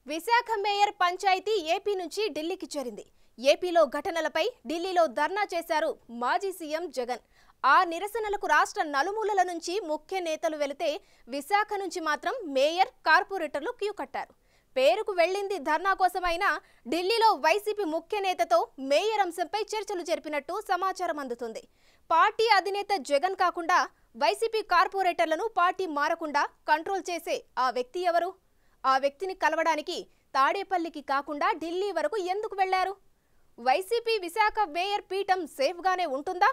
Visakha mayor panchayat AP నుంచి ఢిల్లీకి చేరింది. ఏపీలో ఘటనలపై ఢిల్లీలో ధర్నా చేశారు మాజీ సీఎం జగన్. ఆ నిరసనలకు రాష్ట్ర నలుమూలల నుంచి ముఖ్య నేతలు వెళితే విశాఖ నుంచి మాత్రం మేయర్, కార్పొరేటర్లు క్యూ కట్టారు. పేరుకు వెళ్లింది ధర్నా కోసమైనా ఢిల్లీలో వైసీపీ ముఖ్య నేతతో మేయర్ అంశంపై చర్చలు జరిపినట్టు సమాచారం అందుతుంది. పార్టీ అధినేత జగన్ కాకుండా వైసీపీ కార్పొరేటర్లను పార్టీ మారకుండా కంట్రోల్ చేసే ఆ వ్యక్తి ఎవరు? ఆ వ్యక్తిని కలవడానికి తాడేపల్లికి కాకుండా ఢిల్లీ వరకు ఎందుకు వెళ్లారు? వైసీపీ విశాఖ మేయర్ పీఠం సేఫ్గానే ఉంటుందా?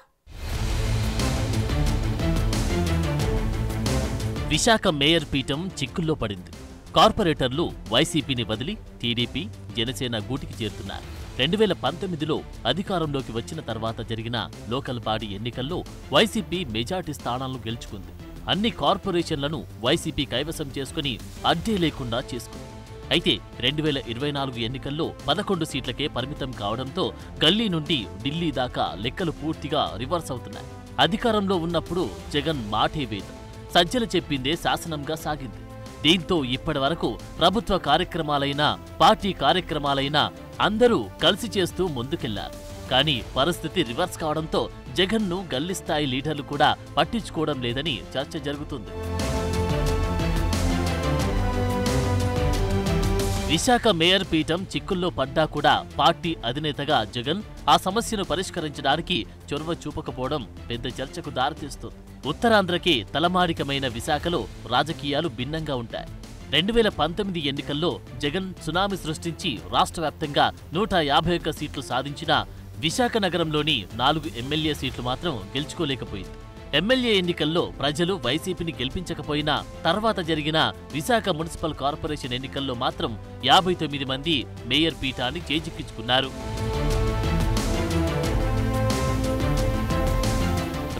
విశాఖ మేయర్ పీఠం చిక్కుల్లో పడింది. కార్పొరేటర్లు వైసీపీని వదిలి టీడీపీ, జనసేన గూటికి చేరుతున్నారు. 2019లో అధికారంలోకి వచ్చిన తర్వాత జరిగిన లోకల్ బాడీ ఎన్నికల్లో వైసీపీ మెజార్టీ స్థానాలను గెలుచుకుంది. అన్ని కార్పొరేషన్లను వైసీపీ కైవసం చేసుకుని అడ్డే లేకుండా చేసుకుంది. అయితే 2024 ఎన్నికల్లో 11 సీట్లకే పరిమితం కావడంతో గల్లీ నుండి ఢిల్లీ దాకా లెక్కలు పూర్తిగా రివర్స్ అవుతున్నాయి. అధికారంలో ఉన్నప్పుడు జగన్ మాటే వేద, సజ్జలు చెప్పిందే శాసనంగా సాగింది. దీంతో ఇప్పటి వరకు ప్రభుత్వ కార్యక్రమాలైనా, పార్టీ కార్యక్రమాలైనా అందరూ కలిసి చేస్తూ ముందుకెళ్లారు. కానీ పరిస్థితి రివర్స్ కావడంతో జగన్ను గల్లీ స్థాయి లీడర్లు కూడా పట్టించుకోవడం లేదని చర్చ జరుగుతుంది. విశాఖ మేయర్ పీఠం చిక్కుల్లో పడ్డా కూడా పార్టీ అధినేతగా జగన్ ఆ సమస్యను పరిష్కరించడానికి చొరవ చూపకపోవడం పెద్ద చర్చకు దారితీస్తుంది. ఉత్తరాంధ్రకి తలమానికమైన విశాఖలో రాజకీయాలు భిన్నంగా ఉంటాయి. 2019 ఎన్నికల్లో జగన్ సునామీ సృష్టించి రాష్ట్ర వ్యాప్తంగా 151 సీట్లు సాధించినా విశాఖ నగరంలోని 4 ఎమ్మెల్యే సీట్లు మాత్రం గెలుచుకోలేకపోయింది. ఎమ్మెల్యే ఎన్నికల్లో ప్రజలు వైసీపీని గెలిపించకపోయినా తర్వాత జరిగిన విశాఖ మున్సిపల్ కార్పొరేషన్ ఎన్నికల్లో మాత్రం 59 మంది మేయర్ పీఠాన్ని చేజిక్కించుకున్నారు.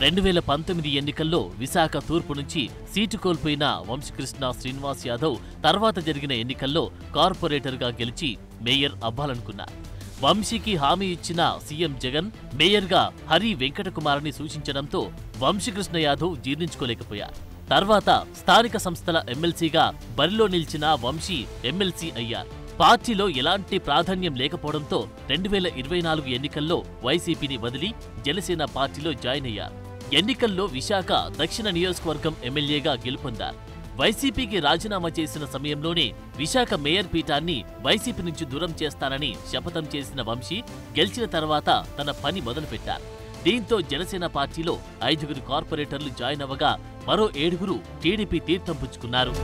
2019 ఎన్నికల్లో విశాఖ తూర్పు నుంచి సీటు కోల్పోయిన వంశీకృష్ణ శ్రీనివాస్ యాదవ్ తర్వాత జరిగిన ఎన్నికల్లో కార్పొరేటర్గా గెలిచి మేయర్ అవ్వాలనుకున్నారు. వంశీకి హామీ ఇచ్చిన సీఎం జగన్ మేయర్గా హరి వెంకటకుమార్ని సూచించడంతో వంశీకృష్ణ యాదవ్ జీర్ణించుకోలేకపోయారు. తర్వాత స్థానిక సంస్థల ఎమ్మెల్సీగా బరిలో నిలిచిన వంశీ ఎమ్మెల్సీ అయ్యారు. పార్టీలో ఎలాంటి ప్రాధాన్యం లేకపోవడంతో 2024 ఎన్నికల్లో వైసీపీని వదిలి జనసేన పార్టీలో జాయిన్ అయ్యారు. ఎన్నికల్లో విశాఖ దక్షిణ నియోజకవర్గం ఎమ్మెల్యేగా గెలుపొందారు. వైసీపీకి రాజీనామా చేసిన సమయంలోనే విశాఖ మేయర్ పీఠాన్ని వైసీపీ నుంచి దూరం చేస్తానని శపథం చేసిన వంశీ గెలిచిన తర్వాత తన పని మొదలుపెట్టారు. దీంతో జనసేన పార్టీలో 5 కార్పొరేటర్లు జాయిన్ అవ్వగా మరో 7 టీడీపీ తీర్థం పుచ్చుకున్నారు.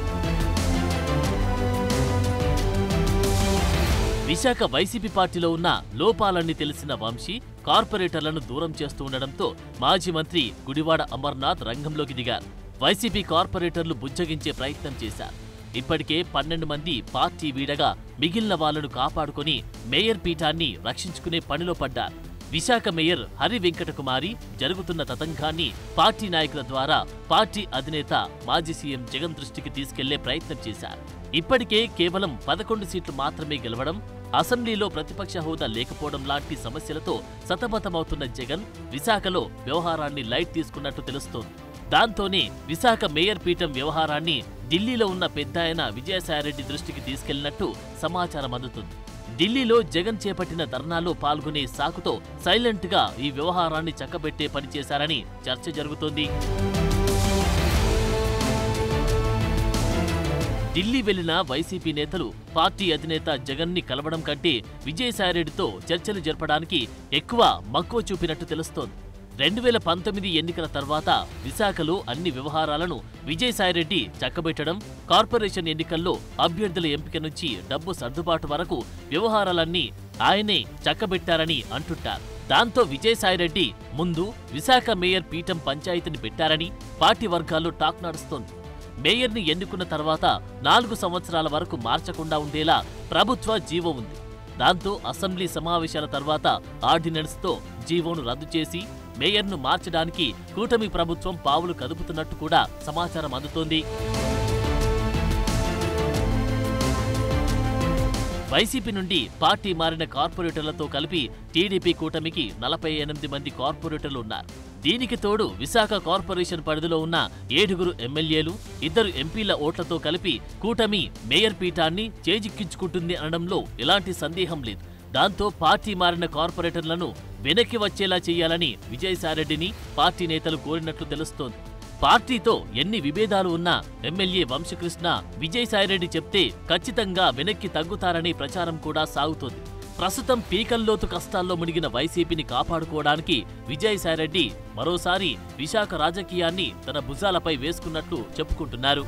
విశాఖ వైసీపీ పార్టీలో ఉన్న లోపాలన్నీ తెలిసిన వంశీ కార్పొరేటర్లను దూరం చేస్తూ ఉండడంతో మాజీ మంత్రి గుడివాడ అమర్నాథ్ రంగంలోకి దిగారు. వైసీపీ కార్పొరేటర్లు బుజ్జగించే ప్రయత్నం చేశారు. ఇప్పటికే 12 మంది పార్టీ వీడగా మిగిలిన వాళ్లను కాపాడుకుని మేయర్ పీఠాన్ని రక్షించుకునే పనిలో పడ్డారు. విశాఖ మేయర్ హరి వెంకటకుమారి జరుగుతున్న తతంగాన్ని పార్టీ నాయకుల ద్వారా పార్టీ అధినేత మాజీ సీఎం జగన్ దృష్టికి తీసుకెళ్లే ప్రయత్నం చేశారు. ఇప్పటికే కేవలం 11 సీట్లు మాత్రమే గెలవడం, అసెంబ్లీలో ప్రతిపక్ష హోదా లేకపోవడం లాంటి సమస్యలతో సతమతమవుతున్న జగన్ విశాఖలో వ్యవహారాన్ని లైట్ తీసుకున్నట్టు తెలుస్తోంది. దాంతోనే విశాఖ మేయర్ పీఠం వ్యవహారాన్ని ఢిల్లీలో ఉన్న పెద్దాయన విజయసాయిరెడ్డి దృష్టికి తీసుకెళ్లినట్టు సమాచారం అందుతుంది. ఢిల్లీలో జగన్ చేపట్టిన ధర్నాలో పాల్గొనే సాకుతో సైలెంట్ గా ఈ వ్యవహారాన్ని చక్కబెట్టే పని చేశారని చర్చ జరుగుతోంది. ఢిల్లీ వెళ్లిన వైసీపీ నేతలు పార్టీ అధినేత జగన్ ని కలవడం కంటే విజయసాయిరెడ్డితో చర్చలు జరపడానికి ఎక్కువ మక్కువ చూపినట్టు తెలుస్తోంది. 2019 ఎన్నికల తర్వాత విశాఖలో అన్ని వ్యవహారాలను విజయసాయిరెడ్డి చక్కబెట్టడం, కార్పొరేషన్ ఎన్నికల్లో అభ్యర్థుల ఎంపిక నుంచి డబ్బు సర్దుబాటు వరకు వ్యవహారాలన్నీ ఆయనే చక్కబెట్టారని అంటుంటారు. దాంతో విజయసాయిరెడ్డి ముందు విశాఖ మేయర్ పీఠం పంచాయతీని పెట్టారని పార్టీ వర్గాల్లో టాక్ నడుస్తోంది. మేయర్ని ఎన్నుకున్న తర్వాత 4 సంవత్సరాల వరకు మార్చకుండా ఉండేలా ప్రభుత్వ జీవో ఉంది. దాంతో అసెంబ్లీ సమావేశాల తర్వాత ఆర్డినెన్స్తో జీవోను రద్దు చేసి మేయర్ను మార్చడానికి కూటమి ప్రభుత్వం పావులు కదుపుతున్నట్టు కూడా సమాచారం అందుతోంది. వైసీపీ నుండి పార్టీ మారిన కార్పొరేటర్లతో కలిపి టీడీపీ కూటమికి 48 మంది కార్పొరేటర్లు ఉన్నారు. దీనికి తోడు విశాఖ కార్పొరేషన్ పరిధిలో ఉన్న 7 ఎమ్మెల్యేలు 2 ఎంపీల ఓట్లతో కలిపి కూటమి మేయర్ పీఠాన్ని చేజిక్కించుకుంటుంది అనడంలో ఎలాంటి సందేహం లేదు. దాంతో పార్టీ మారిన కార్పొరేటర్లను వెనక్కి వచ్చేలా చేయాలని విజయసాయిరెడ్డిని పార్టీ నేతలు కోరినట్లు తెలుస్తోంది. పార్టీతో ఎన్ని విభేదాలు ఉన్నా ఎమ్మెల్యే వంశకృష్ణ విజయసాయిరెడ్డి చెప్తే ఖచ్చితంగా వెనక్కి తగ్గుతారనే ప్రచారం కూడా సాగుతోంది. ప్రస్తుతం పీకల్లోతు కష్టాల్లో మునిగిన వైసీపీని కాపాడుకోవడానికి విజయసాయిరెడ్డి మరోసారి విశాఖ రాజకీయాన్ని తన భుజాలపై వేసుకున్నట్లు చెప్పుకుంటున్నారు.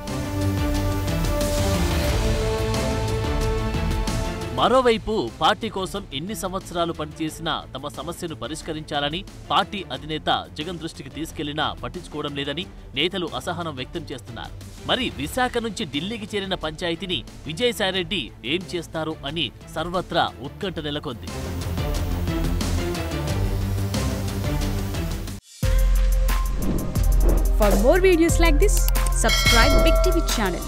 మరోవైపు పార్టీ కోసం ఎన్ని సంవత్సరాలు పనిచేసినా తమ సమస్యను పరిష్కరించాలని పార్టీ అధినేత జగన్ దృష్టికి తీసుకెళ్లినా పట్టించుకోవడం లేదని నేతలు అసహనం వ్యక్తం చేస్తున్నారు. మరి విశాఖ నుంచి ఢిల్లీకి చేరిన పంచాయతీని విజయసాయిరెడ్డి ఏం చేస్తారు అని సర్వత్రా ఉత్కంఠ నెలకొంది. For more videos like this, subscribe Big TV channel.